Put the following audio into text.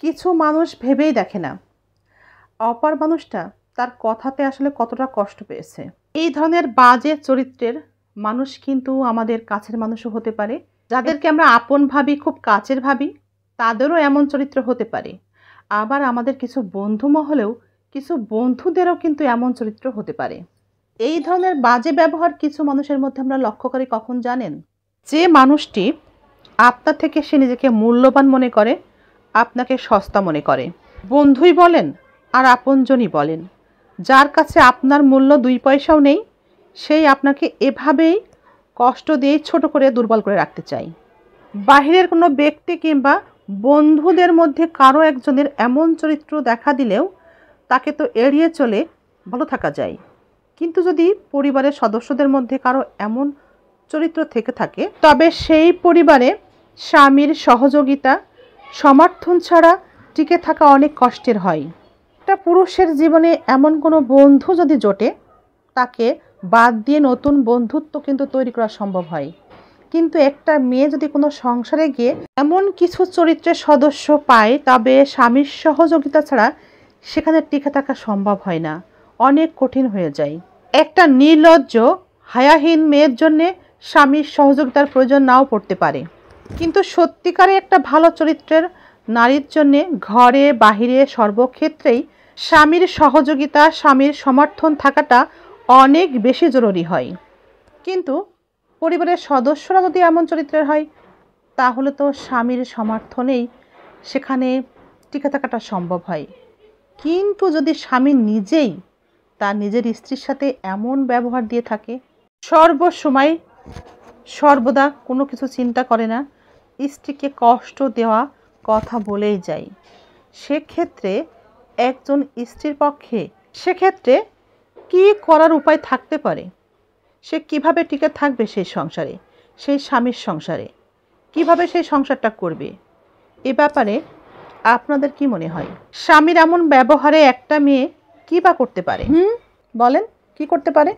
কিছু মানুষ ভেবেই দেখে না অপর মানুষটা তার কথাতে আসলে কতটা কষ্ট পেয়েছে। এই ধরনের বাজে চরিত্রের মানুষ কিন্তু আমাদের কাছের মানুষও হতে পারে, যাদেরকে আমরা আপন ভাবি, খুব কাছের ভাবি, তাদেরও এমন চরিত্র হতে পারে। আবার আমাদের কিছু বন্ধু মহলেও কিছু বন্ধুদেরও কিন্তু এমন চরিত্র হতে পারে। এই ধরনের বাজে ব্যবহার কিছু মানুষের মধ্যে আমরা লক্ষ্য করি কখন জানেন? যে মানুষটি আপনার থেকে সে নিজেকে মূল্যবান মনে করে, আপনাকে সস্তা মনে করে, বন্ধুই বলেন আর আপনজনই বলেন, যার কাছে আপনার মূল্য 2 পয়সাও নেই, সেই আপনাকে এভাবেই কষ্ট দিয়ে ছোট করে দুর্বল করে রাখতে চায়। বাহিরের কোনো ব্যক্তি কিংবা বন্ধুদের মধ্যে কারো একজনের এমন চরিত্র দেখা দিলেও তাকে তো এড়িয়ে চলে ভালো থাকা যায়, কিন্তু যদি পরিবারের সদস্যদের মধ্যে কারো এমন চরিত্র থেকে থাকে, তবে সেই পরিবারে স্বামীর সহযোগিতা, সমর্থন ছাড়া টিকে থাকা অনেক কষ্টের হয়। একটা পুরুষের জীবনে এমন কোনো বন্ধু যদি জোটে, তাকে বাদ দিয়ে নতুন বন্ধুত্ব কিন্তু তৈরি করা সম্ভব হয়। কিন্তু একটা মেয়ে যদি কোনো সংসারে গিয়ে এমন কিছু চরিত্রের সদস্য পায়, তবে স্বামীর সহযোগিতা ছাড়া সেখানে টিকে থাকা সম্ভব হয় না, অনেক কঠিন হয়ে যায়। একটা নির্লজ্জ, হায়াহীন মেয়ের জন্যে স্বামীর সহযোগিতার প্রয়োজন নাও পড়তে পারে, কিন্তু সত্যিকারে একটা ভালো চরিত্রের নারীর জন্যে ঘরে বাহিরে সর্বক্ষেত্রেই স্বামীর সহযোগিতা, স্বামীর সমর্থন থাকাটা অনেক বেশি জরুরি হয়। কিন্তু পরিবারের সদস্যরা যদি এমন চরিত্রের হয়, তাহলে তো স্বামীর সমর্থনেই সেখানে টিকে থাকাটা সম্ভব হয়। কিন্তু যদি স্বামী নিজেই তার নিজের স্ত্রীর সাথে এমন ব্যবহার দিয়ে থাকে, সর্বসময় সর্বদা কোনো কিছু চিন্তা করে না, স্ত্রীকে কষ্ট দেওয়া কথা বলেই যায়, সেক্ষেত্রে একজন স্ত্রীর পক্ষে সেক্ষেত্রে কী করার উপায় থাকতে পারে? সে কিভাবে টিকে থাকবে সেই সংসারে, সেই স্বামীর সংসারে? কিভাবে সেই সংসারটা করবে? এ ব্যাপারে আপনাদের কি মনে হয়? স্বামীর এমন ব্যবহারে একটা মেয়ে কী বা করতে পারে? বলেন, কি করতে পারে?